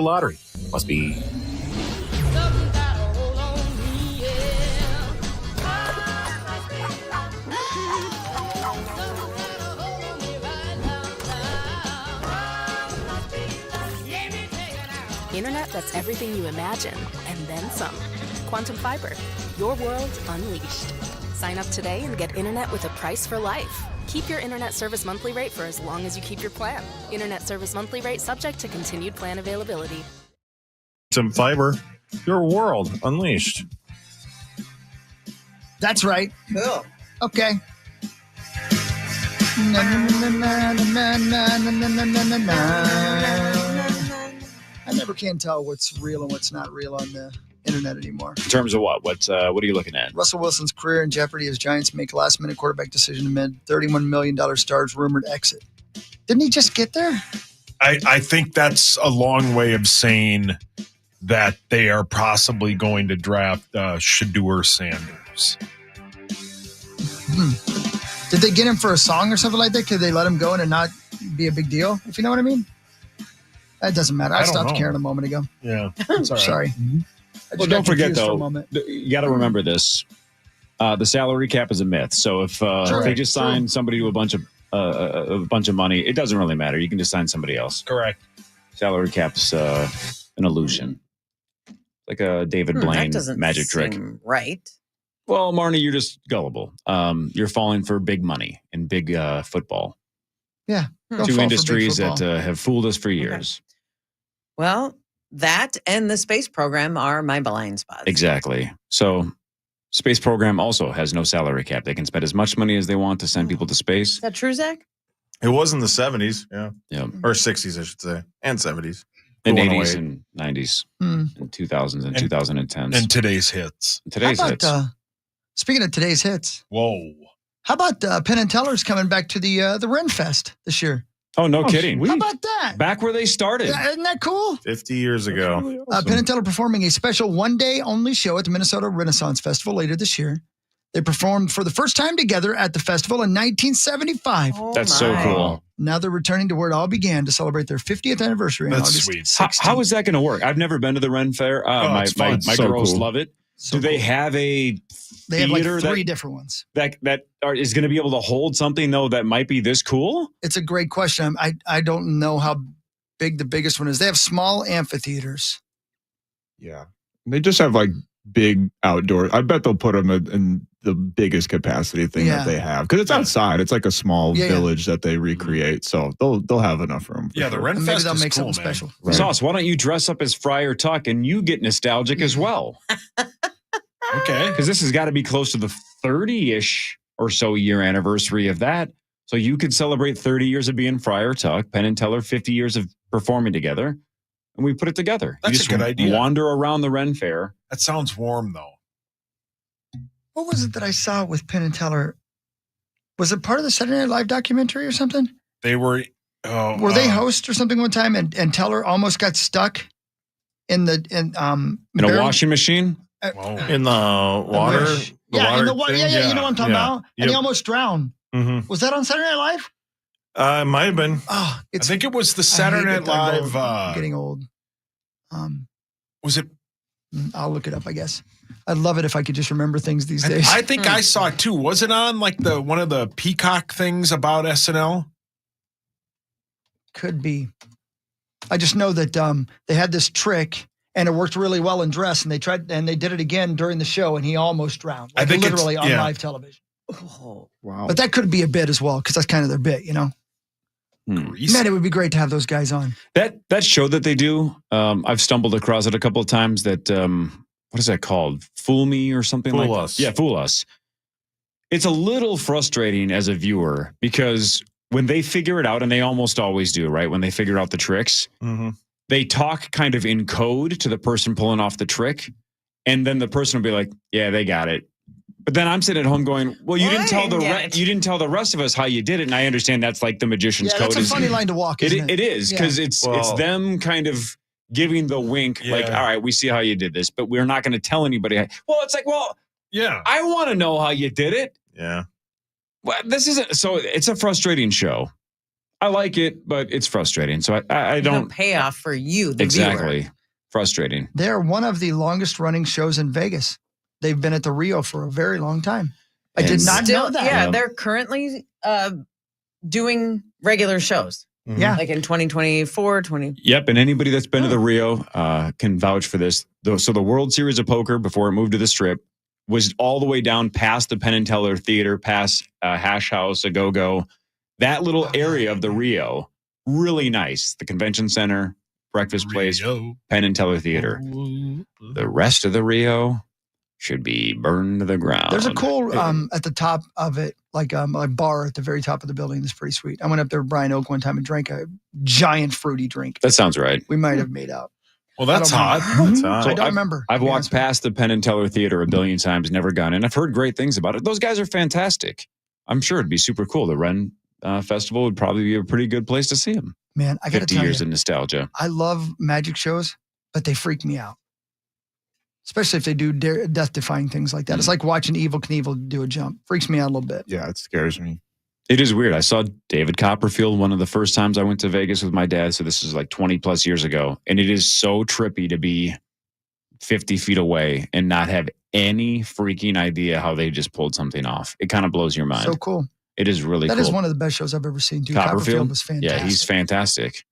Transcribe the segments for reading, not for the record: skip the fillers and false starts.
lottery. Must be. Internet that's everything you imagine, and then some. Quantum Fiber, your world unleashed. Sign up today and get internet with a price for life. Keep your internet service monthly rate for as long as you keep your plan. Internet service monthly rate subject to continued plan availability. Quantum Fiber, your world unleashed. That's right. Cool. Okay. I never can tell what's real and what's not real on the internet anymore. In terms of what? What are you looking at? Russell Wilson's career in jeopardy as Giants make last-minute quarterback decision amid $31 million star's rumored exit. Didn't he just get there? I think that's a long way of saying that they are possibly going to draft Shedeur Sanders. Did they get him for a song or something like that? Could they let him go and it not be a big deal? If you know what I mean? That doesn't matter. I stopped caring a moment ago. Yeah. It's all right. Sorry. Well, don't forget, though, you got to remember this. The salary cap is a myth. So if they just sign somebody to a bunch of money, it doesn't really matter. You can just sign somebody else. Correct. Salary cap's an illusion. Like a David Blaine magic trick. Right. Well, Marnie, you're just gullible. You're falling for big money and big football. Yeah. Two industries that have fooled us for years. Okay. Well, that and the space program are my blind spots. Exactly. So space program also has no salary cap. They can spend as much money as they want to send people to space. Is that true, Zach? It was in the 70s, yeah. Or 60s, I should say, and 70s. And 80s and 90s and 2000s and 2010s. And today's hits. Today's hits. Speaking of today's hits. Whoa. How about Penn and Teller's coming back to the Ren Fest this year? Oh, no kidding. How about that? Back where they started. Yeah, isn't that cool? 50 years ago. Really awesome. Penn and Teller performing a special one-day only show at the Minnesota Renaissance Festival later this year. They performed for the first time together at the festival in 1975. That's so cool. Now they're returning to where it all began to celebrate their 50th anniversary on August 16th. How is that going to work? I've never been to the Ren Fair. My girls love it. So Do they have a They have like theater three different ones. that is going to be able to hold something, though, that might be this cool? It's a great question. I don't know how big the biggest one is. They have small amphitheaters. Yeah. They just have like big outdoor. I bet they'll put them in the biggest capacity thing that they have. Because it's outside. It's like a small village that they recreate. So they'll have enough room. Yeah, the Ren And Fest maybe they'll is make cool, something man. special. Right. Sauce, why don't you dress up as Friar Tuck and you get nostalgic as well? Okay. Because this has got to be close to the 30-ish or so year anniversary of that. So you could celebrate 30 years of being Friar Tuck, Penn and Teller, 50 years of performing together, and we put it together. That's you just a good idea. Wander around the Ren Fair. That sounds warm, though. What was it that I saw with Penn and Teller? Was it part of the Saturday Night Live documentary or something? They were... Were they host or something one time and Teller almost got stuck in a washing machine? In the water? In the water. Yeah, you know what I'm talking about? And Yep. he almost drowned. Mm-hmm. Was that on Saturday Night Live? It might have been. Oh, I think it was the Saturday Night Live. I'm getting old. Was it? I'll look it up, I guess. I'd love it if I could just remember things these days. I think I saw it too. Was it on like one of the Peacock things about SNL? Could be. I just know that they had this trick and it worked really well in dress, and they did it again during the show, and he almost drowned. Like, I think literally on live television. Oh, wow. But that could be a bit as well, because that's kind of their bit, you know? Man, it would be great to have those guys on. That show that they do, I've stumbled across it a couple of times. That what is that called? Fool Me or something like Us. that? Yeah, Fool Us. It's a little frustrating as a viewer because when they figure it out, and they almost always do, right? When they figure out the tricks, they talk kind of in code to the person pulling off the trick, and then the person will be like, "Yeah, they got it." But then I'm sitting at home going, "Well, you didn't tell the rest of us how you did it." And I understand that's like the magician's code. That's a funny line to walk. Isn't it? It is, because it's them kind of giving the wink, like, "All right, we see how you did this, but we're not going to tell anybody." Well, it's like, yeah, I want to know how you did it. Yeah. Well, this isn't. So it's a frustrating show. I like it, but it's frustrating. So I don't. No payoff for you, the exactly. viewer. Frustrating. They're one of the longest running shows in Vegas. They've been at the Rio for a very long time. I did not know that. Yeah, they're currently doing regular shows. Mm-hmm. Yeah. Like in 2024, 20. Yep. And anybody that's been to the Rio can vouch for this. So the World Series of Poker, before it moved to the Strip, was all the way down past the Penn and Teller Theater, past Hash House, a Go-Go. That little area of the Rio, really nice. The convention center, breakfast place, Penn and Teller Theater. The rest of the Rio should be burned to the ground. There's a cool at the top of it, like a bar at the very top of the building. That's pretty sweet. I went up there with Brian Oak one time and drank a giant fruity drink. That sounds right. We might have made out. Well, that's hot. That's hot. So I don't remember. I've walked past the Penn and Teller Theater a billion times, never gone in. I've heard great things about it. Those guys are fantastic. I'm sure it'd be super cool. The Ren Festival would probably be a pretty good place to see them. Man, I got to tell you. 50 years of nostalgia. I love magic shows, but they freak me out. Especially if they do death-defying things like that. It's like watching Evel Knievel do a jump. Freaks me out a little bit. Yeah, it scares me. It is weird. I saw David Copperfield one of the first times I went to Vegas with my dad. So this is like 20 plus years ago. And it is so trippy to be 50 feet away and not have any freaking idea how they just pulled something off. It kind of blows your mind. So cool. It is really cool. That is one of the best shows I've ever seen. Dude, Copperfield was fantastic. Yeah, he's fantastic.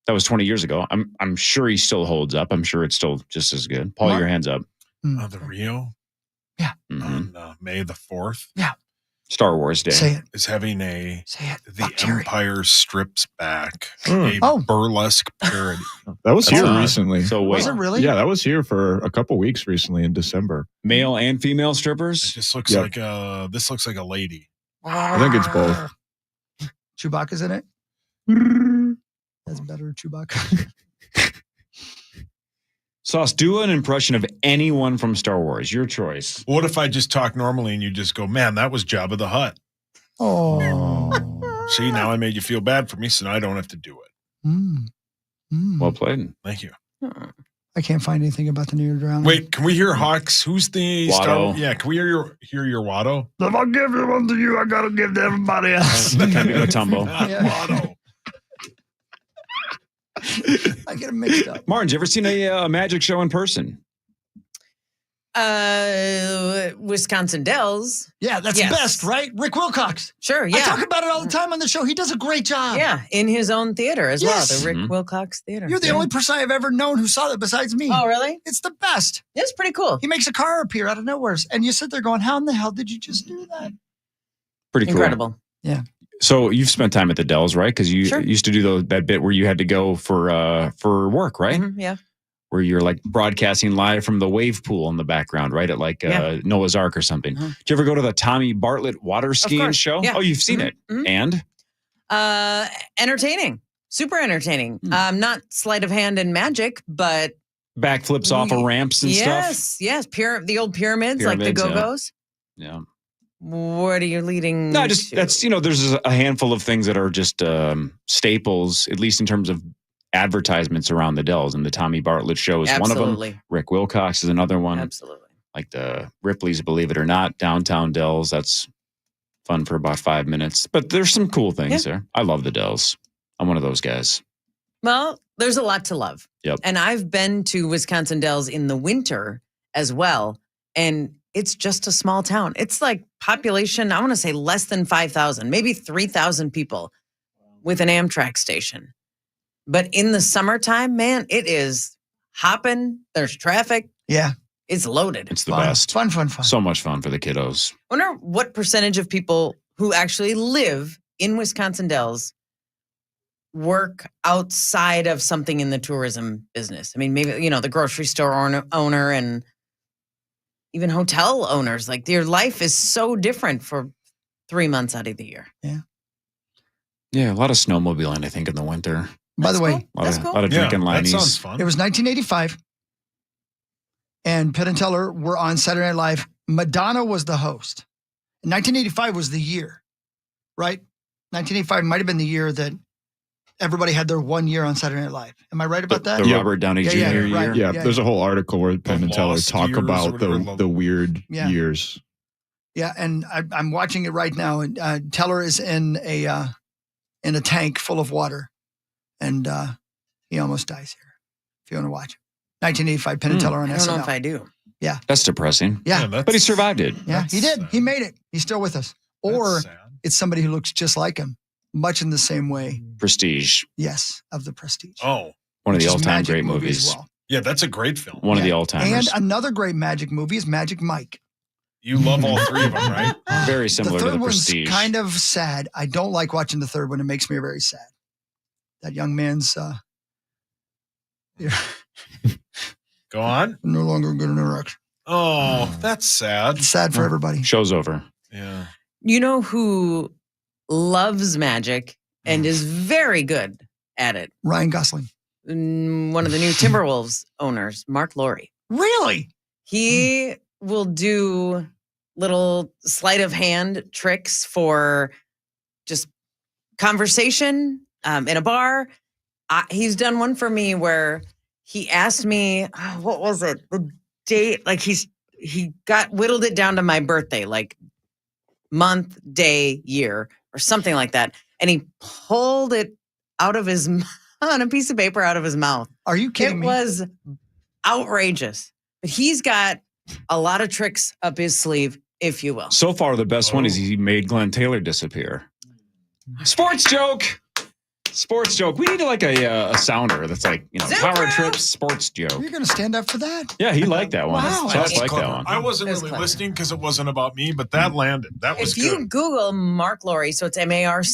That was 20 years ago. I'm sure he still holds up. I'm sure it's still just as good. Paul, your hands up. The Rio? Yeah. On May the 4th? Yeah. Star Wars Day. Say it. Is having a The Jerry. Empire Strips Back, a burlesque parody. That was here recently. So wait. Was it really? Yeah, that was here for a couple weeks recently in December. Male and female strippers? It just looks like this looks like a lady. I think it's both. Chewbacca's in it? That's better, Chewbacca. Sauce, do an impression of anyone from Star Wars. Your choice. What if I just talk normally and you just go, man, that was Jabba the Hutt? Oh. See, now I made you feel bad for me, so now I don't have to do it. Well played. Thank you. I can't find anything about the New Year drowning. Wait, can we hear Hawks? Who's the Watto. Star? Yeah, can we hear your Watto? If I give one to you, I gotta give to everybody else. Can be Matumbo. Watto. I get them mixed up. Martin, you ever seen a magic show in person? Wisconsin Dells. Yeah, that's the best, right? Rick Wilcox. Sure, yeah. I talk about it all the time on the show. He does a great job. Yeah, in his own theater as well, Yes. the Rick Wilcox Theater. You're the only person I've ever known who saw that besides me. Oh, really? It's the best. It's pretty cool. He makes a car appear out of nowhere, and you sit there going, how in the hell did you just do that? Pretty cool. Incredible. Yeah. So you've spent time at the Dells, right? Because you Sure. used to do that bit where you had to go for work, right? Yeah. Where you're like broadcasting live from the wave pool in the background, right? At like Noah's Ark or something. Did you ever go to the Tommy Bartlett water skiing show? Yeah. Oh, you've seen it. And? Entertaining. Super entertaining. Not sleight of hand and magic, but Backflips off of ramps and stuff? Yes. The old pyramids like the Go-Go's. Yeah. What are you leading No, just to? that's, there's a handful of things that are just staples, at least in terms of advertisements around the Dells, and the Tommy Bartlett show is one of them. Rick Wilcox is another one. Absolutely. Like the Ripley's Believe It or Not, downtown Dells. That's fun for about 5 minutes. But there's some cool things there. I love the Dells. I'm one of those guys. Well, there's a lot to love. Yep. And I've been to Wisconsin Dells in the winter as well. And it's just a small town. It's like population, I want to say less than 5,000, maybe 3,000 people with an Amtrak station. But in the summertime, man, it is hopping. There's traffic. Yeah. It's loaded. It's the best. Fun. So much fun for the kiddos. I wonder what percentage of people who actually live in Wisconsin Dells work outside of something in the tourism business. I mean, maybe, the grocery store owner and even hotel owners. Like, their life is so different for 3 months out of the year. Yeah. Yeah, a lot of snowmobiling, I think, in the winter. By the way, A lot of drinking that lineies. sounds fun. it was 1985, and Penn and Teller were on Saturday Night Live. Madonna was the host. And 1985 was the year, right? 1985 might have been the year that everybody had their 1 year on Saturday Night Live. Am I right about that? The Robert Downey Jr. year. right. Yeah, there's a whole article where Penn and Teller lost talk years, about whatever. the weird years. Yeah, and I'm watching it right now. And Teller is in in a tank full of water. And he almost dies here. If you want to watch it. 1985, Penn and Teller on SNL. I don't know if I do. Yeah. That's depressing. Yeah. But he survived it. Yeah, he did. He made it. He's still with us. Or it's somebody who looks just like him, much in the same way. Prestige. Yes, of The Prestige. Oh. One of the Which is all-time magic great movie as movies. well. Yeah, that's a great film. One of the all-timers. And another great magic movie is Magic Mike. You love all three of them, right? Very similar The to third The one's Prestige. kind of sad. I don't like watching the third one. It makes me very sad. That young man's Go on. no longer good in erection. Oh, that's sad. It's sad for everybody. Show's over. Yeah. You know who loves magic and is very good at it? Ryan Gosling. One of the new Timberwolves owners, Mark Laurie. Really? He will do little sleight of hand tricks for just conversation in a bar. He's done one for me where he asked me, what was it? The date, like he whittled it down to my birthday, like month, day, year, or something like that. And he pulled it out of his on a piece of paper out of his mouth. Are you kidding me? It was outrageous. But he's got a lot of tricks up his sleeve, if you will. So far, the best one is he made Glenn Taylor disappear. Sports joke. Sports joke. We need like a sounder that's like, power trips, sports joke. You're going to stand up for that? Yeah, he liked that one. Wow. Seth liked that one. I wasn't That's really clever. listening because it wasn't about me, but that landed. That was If you good. Google Mark Laurie, so it's Marc,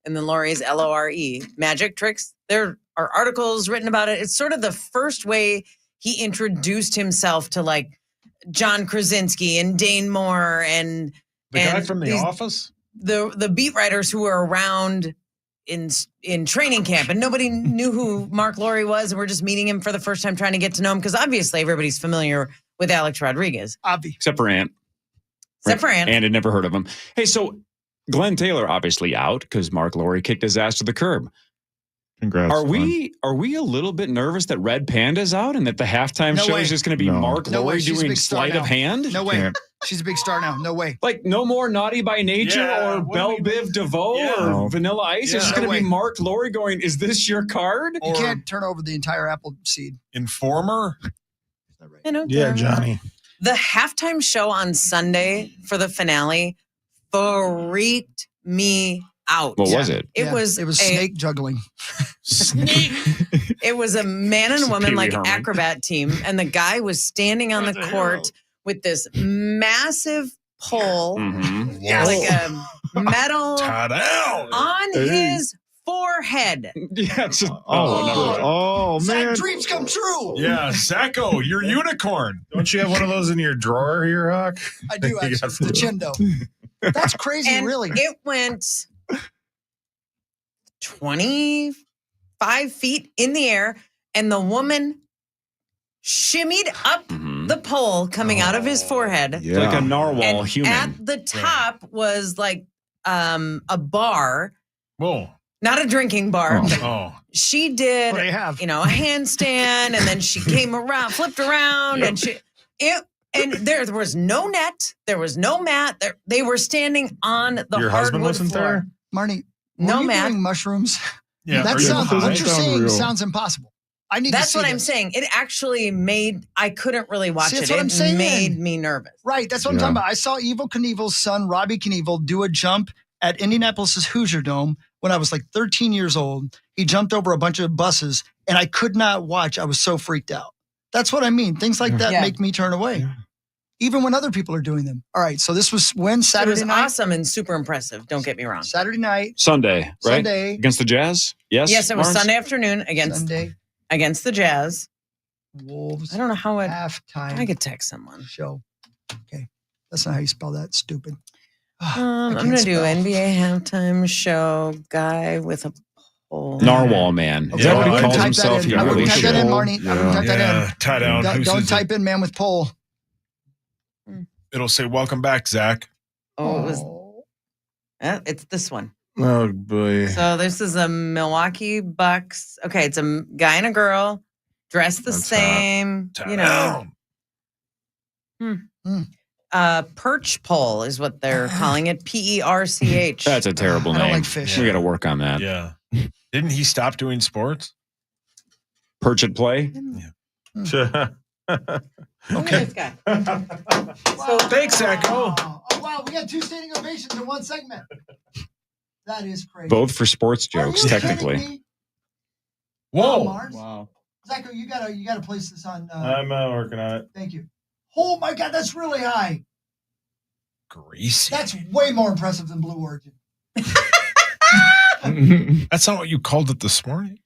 and then Laurie is Lore, magic tricks, there are articles written about it. It's sort of the first way he introduced himself to like John Krasinski and Dane Moore and The guy from The Office? The beat writers who were around in training camp, and nobody knew who Mark Laurie was, and we're just meeting him for the first time, trying to get to know him, because obviously everybody's familiar with Alex Rodriguez. Except for Ant. Except for Ant. Ant had never heard of him. Hey, so Glenn Taylor obviously out because Mark Laurie kicked his ass to the curb. Congrats. Are we a little bit nervous that Red Panda's out and that the halftime No show way. is just going to be No. Mark No way. Laurie She's a doing big star sleight now. of hand? No way. Yeah. She's a big star now. No way. Like no more Naughty by Nature Yeah, or what Belle do we- Biv DeVoe Yeah. or Vanilla Ice. Yeah. It's just No going to be way. Mark Laurie going, is this your card? You Or can't turn over the entire apple seed. Informer? Is that right? You know, Yeah, Johnny. The halftime show on Sunday for the finale freaked me out. What was it? It Yeah, was it was a- snake juggling. It was a man and It's a woman Pee Wee like Herman. acrobat team, and the guy was standing on the court with this massive pole, Mm-hmm. like a metal Ta-da! on his forehead. Yeah, it's just, Oh, Zach, man. dreams come true. Yeah, Zacco, your unicorn. Don't you have one of those in your drawer here, Hawk? I do actually. Yes. The Chendo. That's crazy, And really. it went 25 feet in the air, and the woman shimmied up Mhm. the pole coming out of his forehead. Yeah. Like a narwhal And human. at the top was like a bar, Whoa. not a drinking bar. Oh. but Oh. She did, What do you have? a handstand, and then she came around, flipped around, and there was no net, there was no mat. They were standing on the Your husband hardwood wasn't floor. there? Marnie, No, were you Matt. doing mushrooms? Yeah. That are you sounds, high? what you're Sound saying real. sounds impossible. I need to That's see what I'm this. saying. It actually I couldn't really watch See, it. that's what I'm It saying. made me nervous. Right, that's what I'm Yeah. talking about. I saw Evel Knievel's son, Robbie Knievel, do a jump at Indianapolis's Hoosier Dome when I was like 13 years old. He jumped over a bunch of buses, and I could not watch. I was so freaked out. That's what I mean. Things like that Yeah. make me turn away, Yeah. even when other people are doing them. All right, so this was when? It Saturday was night? awesome and super impressive. Don't get me wrong. Saturday night, Sunday, right? Sunday, Against the Jazz? Yes. Yes, it was Lawrence? Sunday afternoon against the Jazz. Wolves I don't know how halftime I could text someone. show. Okay, that's not how you spell that. Stupid. I I'm can't going to do spell. NBA halftime show guy with a pole. Narwhal man. Is Okay, that what I he wouldn't calls type himself? That He in. I really wouldn't type that in, should. Marnie. I wouldn't type that Yeah. in. Tie down. Don't type in man with pole. It'll say, welcome back, Zach. Oh, it's this one. Oh, boy. So this is a Milwaukee Bucks. Okay, it's a guy and a girl dressed the That's same. Ta-da. Perch pole is what they're calling it. PERCH. That's a terrible I name. don't like fish. We got to work on that. Yeah. Didn't he stop doing sports? Perch at play. Okay. This guy. Wow. Thanks, Echo. Oh, wow. We got 2 standing ovations in one segment. That is crazy. Both for sports Are jokes, you technically. kidding me? Whoa. Oh, Mars. Wow. Zacho, you gotta place this on. I'm working on it. Thank you. Oh my God, that's really high. Greasy. That's way more impressive than Blue Origin. That's not what you called it this morning.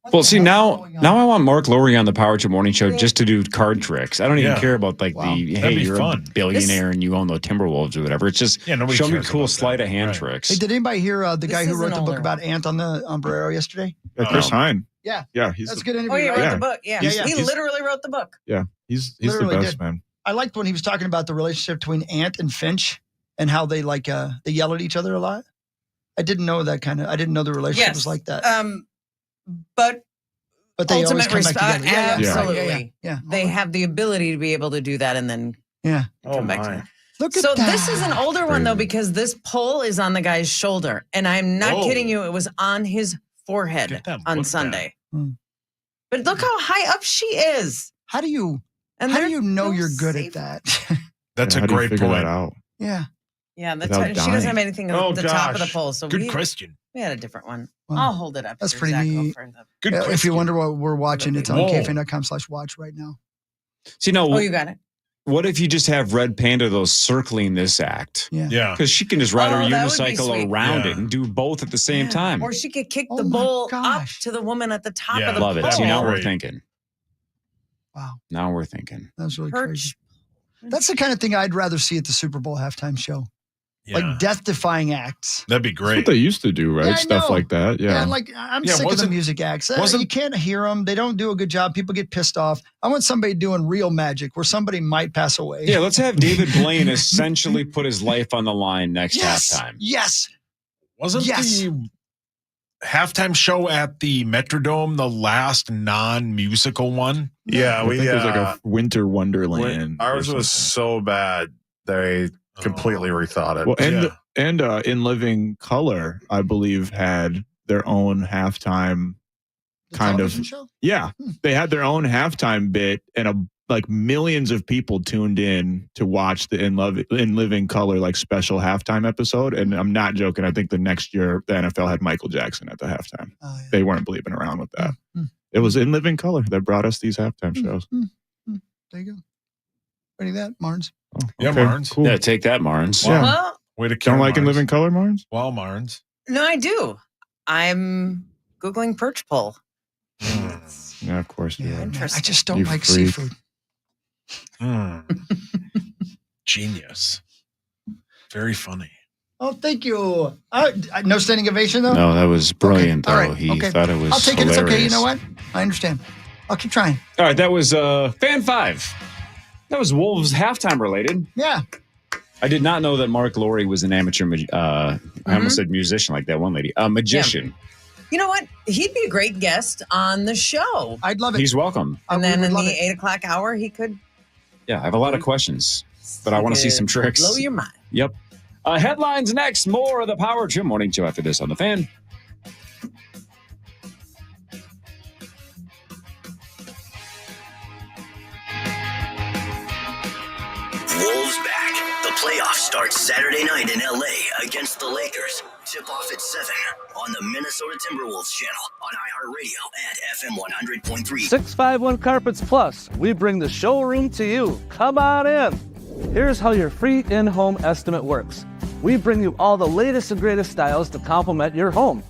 What Well, the see, hell is now going on? now I want Mark Lowry on the Power Trip Morning Show just to do card tricks. I don't even Yeah. care about Wow. hey, That'd be you're fun. a billionaire and you own the Timberwolves or whatever. It's just Yeah, nobody show me cares cool about sleight that. of hand Right. tricks. Hey, did anybody hear the This guy who is wrote an the book older about one. Ant on the Umbrero yesterday? Chris Hine. Yeah. Yeah, he's That's a the, good Oh, interview. he right? wrote Yeah. the book. Yeah. Yeah. He literally wrote the book. he's the Literally best, did. man. I liked when he was talking about the relationship between Ant and Finch and how they they yell at each other a lot. I didn't know that I didn't know the relationship was like that. But But they always ultimate come back respect, together. Yeah, absolutely. Yeah. They have the ability to be able to do that and then Oh come back to my. that. Look at So that. this is an older one though, Crazy. because this pole is on the guy's shoulder, and I'm not Whoa. kidding you. It was on his forehead Get that on looked Sunday. at. Hmm. But look how high up she is. How do you And how do they're you know no you're good safe. at that? That's Yeah, a how do you great figure point. that out? Yeah. Yeah, that's Without right. She doesn't have dying. anything at Oh, the top of the gosh. pole. So Good we question. had a different one. Wow. I'll hold it up. That's here, pretty Zach, neat. for the- Good question. If you wonder what we're watching, it's on Whoa. KFAN.com/watch right now. See, now, Oh, you got it. what if you just have Red Panda, though, circling this act? Yeah. Yeah. Because she can just ride her Oh, that would be unicycle sweet. around Yeah. it and do both at the same Yeah. time. Or she could kick Oh the my bowl up gosh. to the woman at the top Yeah. of the Love it. pole. See, now we're Great. thinking. Wow. Now we're thinking. That was really crazy. Perch. That's the kind of thing I'd rather see at the Super Bowl halftime show. Yeah. Like death-defying acts. That'd be That's what great. they used to do, right? Yeah, I Stuff know. like that. Yeah. Like I'm Yeah, sick of the wasn't- music acts. wasn't- You can't hear them. They don't do a good job. People get pissed off. I want somebody doing real magic where somebody might pass away. Yeah, let's have David Blaine essentially put his life on the line next Yes. halftime. Yes. Wasn't Yes. the halftime show at the Metrodome the last non-musical one? Yeah, I we think it was like a winter wonderland. or ours was something. so bad they completely rethought it. Well, Yeah. and In Living Color, I believe, had their own halftime. The Kind of. television show? Yeah, they had their own halftime bit, and like millions of people tuned in to watch the In Living Color like special halftime episode. And I'm not joking. I think the next year the NFL had Michael Jackson at the halftime. Oh, yeah. They weren't bleeping around with that. Mm. It was In Living Color that brought us these halftime shows. There you go. Ready that, Marnes? Oh, Yeah, Marnes. Cool. Yeah, take that, Marnes. Yeah. Well, Way to kill Don't like In Marnes. Living Color, Marnes? Well, Marnes. no, I do. I'm Googling perch pole. Yeah, of course. Yeah, Yeah. man, I Interesting. just don't You like freak. seafood. Genius. Very funny. Oh, thank you. No standing ovation, though? No, that was brilliant, Okay, all though. right, He okay. thought it was I'll take it. It's okay. You hilarious. know what? I understand. I'll keep trying. All right, that was Fan 5. That was Wolves halftime related. Yeah. I did not know that Mark Lowry was an amateur, I almost said musician like that one lady. A magician. You know what? He'd be a great guest on the show. I'd love it. He's welcome. And we then would in love the it. 8 o'clock hour, he could Yeah, I have a lot of questions, but I want to see some tricks. blow your mind. Yep. Headlines next. More of the Power Trip Morning Show after this on the Fan. Wolves back. The playoffs start Saturday night in LA against the Lakers. Tip off at 7 on the Minnesota Timberwolves channel on iHeartRadio and FM 100.3. 651 Carpets Plus. We bring the showroom to you. Come on in. Here's how your free in-home estimate works. We bring you all the latest and greatest styles to complement your home.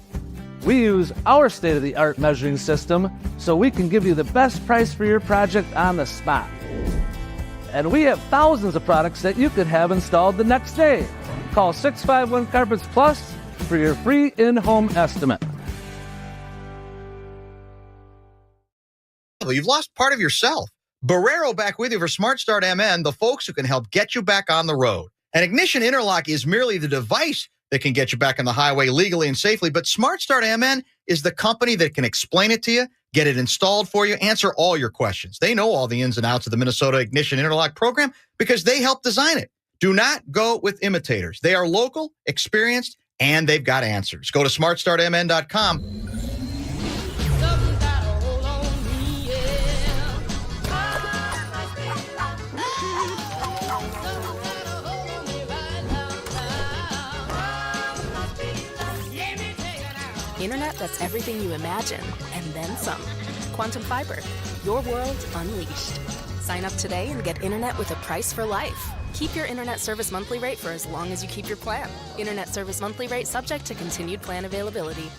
We use our state-of-the-art measuring system so we can give you the best price for your project on the spot. And we have thousands of products that you could have installed the next day. Call 651 Carpets Plus for your free in-home estimate. You've lost part of yourself. Barrero back with you for Smart Start MN, the folks who can help get you back on the road. An ignition interlock is merely the device that can get you back on the highway legally and safely, but Smart Start MN is the company that can explain it to you, get it installed for you, answer all your questions. They know all the ins and outs of the Minnesota Ignition Interlock program because they helped design it. Do not go with imitators. They are local, experienced, and they've got answers. Go to smartstartmn.com. Internet that's everything you imagine, and then some. Quantum Fiber, your world unleashed. Sign up today and get internet with a price for life. Keep your internet service monthly rate for as long as you keep your plan. Internet service monthly rate subject to continued plan availability.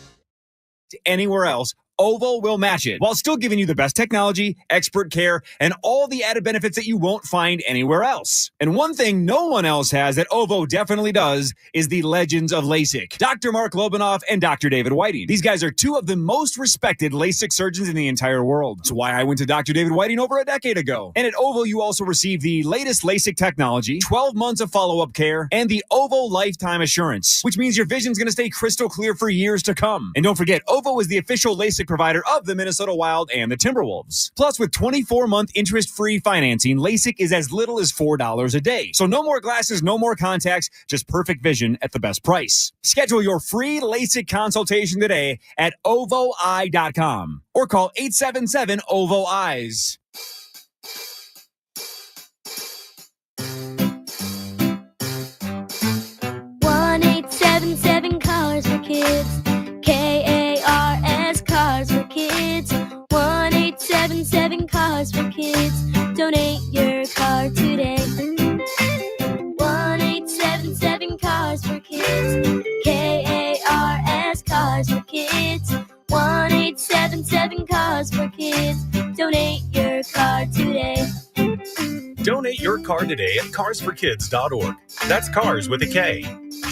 Anywhere else, Ovo will match it while still giving you the best technology, expert care, and all the added benefits that you won't find anywhere else. And one thing no one else has that Ovo definitely does is the legends of LASIK. Dr. Mark Lobanoff and Dr. David Whiting. These guys are two of the most respected LASIK surgeons in the entire world. It's why I went to Dr. David Whiting over a decade ago. And at Ovo, you also receive the latest LASIK technology, 12 months of follow-up care, and the Ovo Lifetime Assurance, which means your vision's going to stay crystal clear for years to come. And don't forget, Ovo is the official LASIK provider of the Minnesota Wild and the Timberwolves. Plus, with 24-month interest-free financing, LASIK is as little as $4 a day. So no more glasses, no more contacts, just perfect vision at the best price. Schedule your free LASIK consultation today at ovoi.com or call 877-OVO-EYES. 1-877 Cars for Kids. KARS Cars for Kids. 1-877 Cars for Kids. Donate your car today. 1-877 Cars for Kids. KARS Cars for Kids. 1-877 Cars for Kids. Donate your car today. Donate your car today at carsforkids.org. That's cars with a K.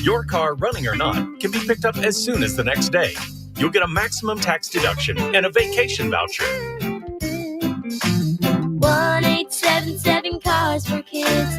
Your car, running or not, can be picked up as soon as the next day. You'll get a maximum tax deduction and a vacation voucher. 1-877 Cars for Kids.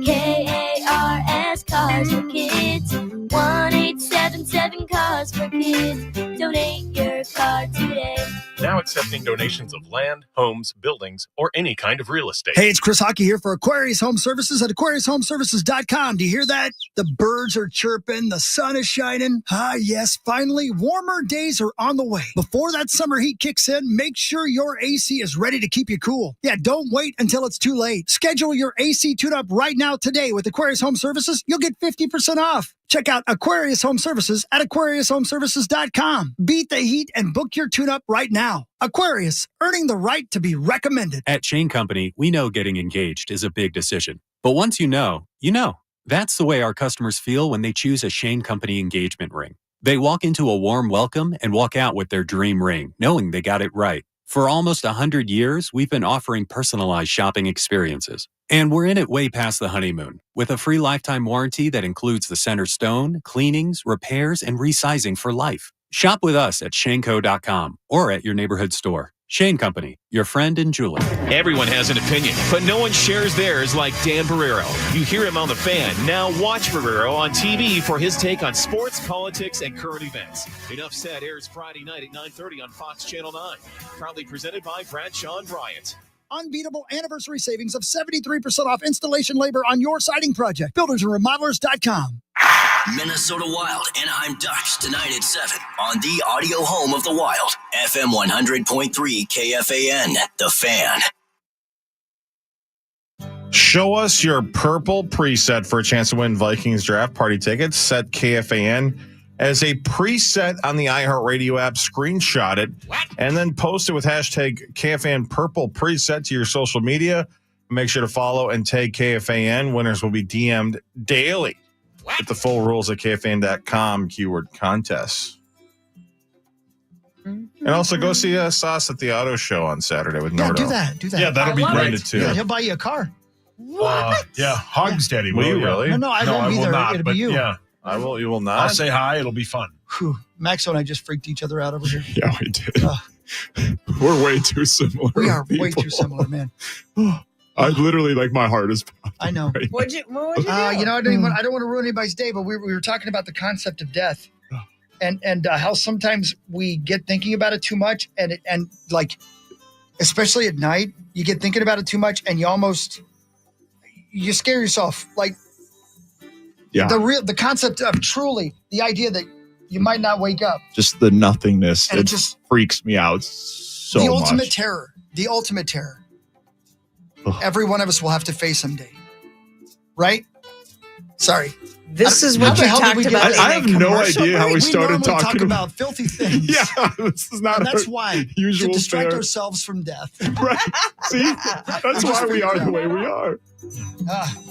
KARS Cars for Kids. 1-877 Cars for Kids. Donate your car today. Now accepting donations of land, homes, buildings, or any kind of real estate. Hey, it's Chris Hockey here for Aquarius Home Services at AquariusHomeservices.com. Do you hear that? The birds are chirping. The sun is shining. Ah, yes, finally, warmer days are on the way. Before that summer heat kicks in, make sure your AC is ready to keep you cool. Yeah, don't wait until it's too late. Schedule your AC tune-up right now today with Aquarius Home Services. You'll get 50% off. Check out Aquarius Home Services at AquariusHomeservices.com. Beat the heat and book your tune-up right now. Aquarius, earning the right to be recommended. At Shane Company, we know getting engaged is a big decision. But once you know, you know. That's the way our customers feel when they choose a Shane Company engagement ring. They walk into a warm welcome and walk out with their dream ring, knowing they got it right. For almost 100 years, we've been offering personalized shopping experiences. And we're in it way past the honeymoon, with a free lifetime warranty that includes the center stone, cleanings, repairs, and resizing for life. Shop with us at shaneco.com or at your neighborhood store. Shane Company, your friend and jeweler. Everyone has an opinion, but no one shares theirs like Dan Barrero. You hear him on The Fan. Now watch Barrero on TV for his take on sports, politics, and current events. Enough Said airs Friday night at 9:30 on Fox Channel 9. Proudly presented by Bradshaw and Bryant. Unbeatable anniversary savings of 73% off installation labor on your siding project. BuildersandRemodelers.com. Minnesota Wild, Anaheim Ducks tonight at 7 on the audio home of the Wild, FM 100.3 KFAN, The Fan. Show us your purple preset for a chance to win Vikings draft party tickets. Set KFAN as a preset on the iHeartRadio app. Screenshot it and then post it with hashtag KFAN purple preset to your social media. Make sure to follow and tag KFAN. Winners will be DM'd daily. Get the full rules at KFAN.com, keyword contests. And also go see Sauce at the Auto Show on Saturday with Nordo. Do that. Yeah, that'll be great too. Yeah, he'll buy you a car. Yeah, Hogs Daddy. Will you really? No, I won't be will there. not, It'll but be you. Yeah, I will. You will not. I'll say hi. It'll be fun. Whew. Maxo and I just freaked each other out over here. Yeah, we did. We're way too similar. We are way people. too similar, man. I literally, like, my heart is pounding. I know. Right. What would you do? I don't want to ruin anybody's day, but we were talking about the concept of death. and how sometimes we get thinking about it too much, and like, especially at night, you get thinking about it too much, and you scare yourself. Like, the concept of truly the idea that you might not wake up. Just the nothingness. And it just freaks me out so much. The ultimate terror. The ultimate terror. Every one of us will have to face someday. Right? Sorry. This is what you talked about. I have no idea how we started talking about filthy things. Yeah, this is not. And that's why usual to distract fare. ourselves from death. Right. See, that's why we are the way we are.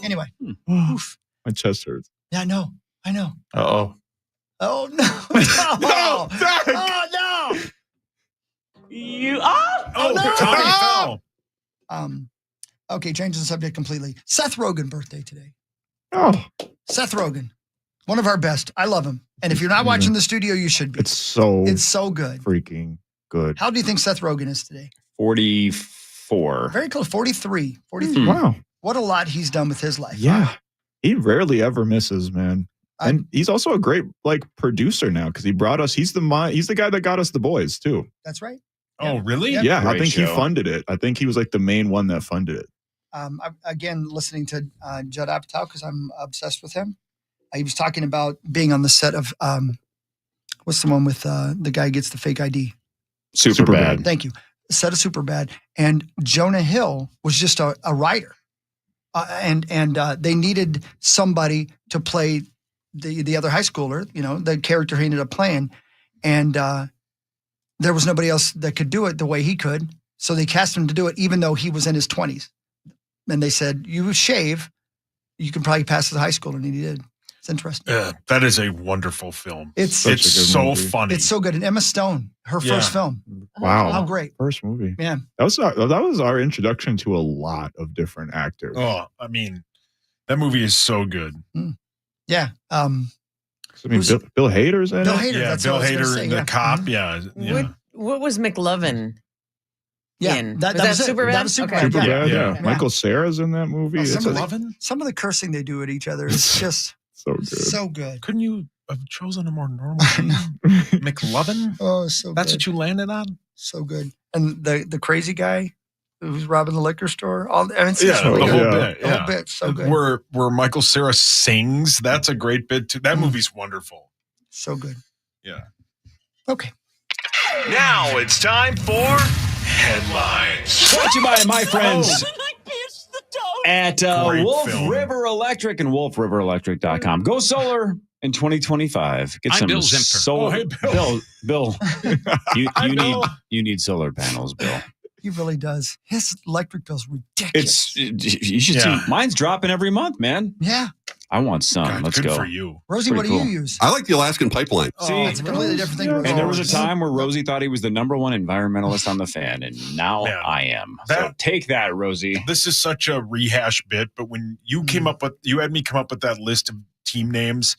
Anyway. Oof. My chest hurts. Yeah, I know. Uh-oh. Oh no! No, Zach! Oh no! Tommy fell. Okay, changing the subject completely. Seth Rogen birthday today. Oh, Seth Rogen, one of our best. I love him. And if you're not watching the studio, you should be. It's so good. Freaking good. How do you think Seth Rogen is today? 44. Very close. 43. Wow. What a lot he's done with his life. Yeah. He rarely ever misses, man. And he's also a great producer now because he's the guy that got us The Boys too. That's right. Oh, really? Yeah, Great I think he show. funded it. I think he was the main one that funded it. Again, listening to Judd Apatow because I'm obsessed with him. He was talking about being on the set of what's the one with the guy who gets the fake ID? Superbad. Thank you. Set of Superbad, and Jonah Hill was just a writer, and they needed somebody to play the other high schooler, the character he ended up playing, and there was nobody else that could do it the way he could, so they cast him to do it, even though he was in his 20s. And they said, "You shave, you can probably pass as a high schooler," and he did. It's interesting. That is a wonderful film. It's so movie. funny. It's so good. And Emma Stone, her first film. Wow. How great. First movie. Yeah. That was our introduction to a lot of different actors. Oh, I mean, that movie is so good. Yeah. Bill Hader's in it. Bill Hader. Yeah, that's Bill what I was gonna Hader, say, the yeah. cop. Yeah. What was McLovin Yeah, in? that was was it. Superbad? That was Superbad. Okay. Superbad, Yeah. yeah. Michael Cera's in that movie. Oh, It's some of the cursing they do at each other is just so good. so good. Couldn't you have chosen a more normal name? McLovin? Oh, so That's good. what you landed on? So good. And the crazy guy who's robbing the liquor store. It's Yeah, just the really whole good. bit. The whole bit. So good. Where Michael Cera sings, that's a great bit too. That movie's wonderful. So good. Yeah. Okay. Now it's time for headlines. Brought to you by my friends at Great Wolf film. River Electric and wolfriverelectric.com. Go solar in 2025. Get I'm some Bill Zimper. solar. Oh, hey, Bill. Hi, Bill. you need solar panels, Bill. He really does. His electric bill's ridiculous. You should see. Mine's dropping every month, man. Yeah. I want some. God, Let's good go. for you. Rosie, Pretty what do cool. you use? I like the Alaskan pipeline. See, It's a completely different thing. And there was a time where Rosie thought he was the number one environmentalist on the fan, and now Man, I am. So take that, Rosie. This is such a rehash bit, but when you had me come up with that list of team names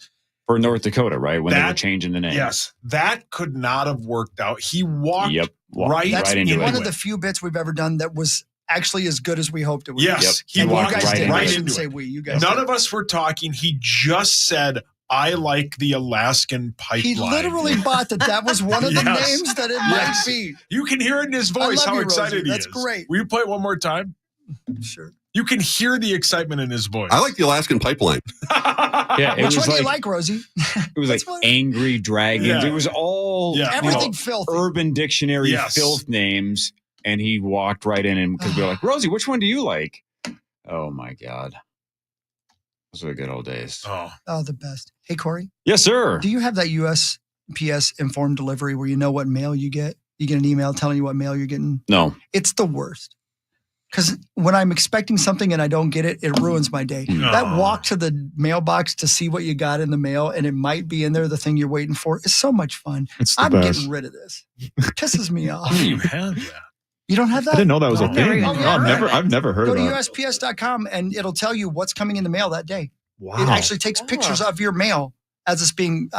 For North Dakota, right? When they were changing the name. Yes, that could not have worked out. He walked Walked That's right into one it. of the few bits we've ever done that was actually as good as we hoped it would. Yes, be. And he walked you guys did. right I shouldn't into say it. we. You guys. None did. of us were talking. He just said, "I like the Alaskan pipeline." He literally bought that was one of the Yes. names that it Yes. might be. You can hear it in his I voice love how you, excited Rosie. he That's is. great. Will you play it one more time? Sure. You can hear the excitement in his voice. I like the Alaskan pipeline. Yeah, it Which was one do like, you like, Rosie? it was like angry dragons. Yeah. It was all Everything filthy. Urban Dictionary Yes. filth names, and he walked right in and because we were like, Rosie, which one do you like? Oh my God, those were the good old days. Oh, the best. Hey, Corey. Yes, sir. Do you have that USPS informed delivery where you know what mail you get? You get an email telling you what mail you're getting. No. It's the worst. Because when I'm expecting something and I don't get it, it ruins my day. No. That walk to the mailbox to see what you got in the mail and it might be in there, the thing you're waiting for, is so much fun. It's the I'm best. getting rid of this. It pisses me off. You had that. You don't have that? I didn't know that was a thing. Oh, No, yeah, I've never heard Go of to that. USPS.com and it'll tell you what's coming in the mail that day. Wow. It actually takes pictures of your mail as it's being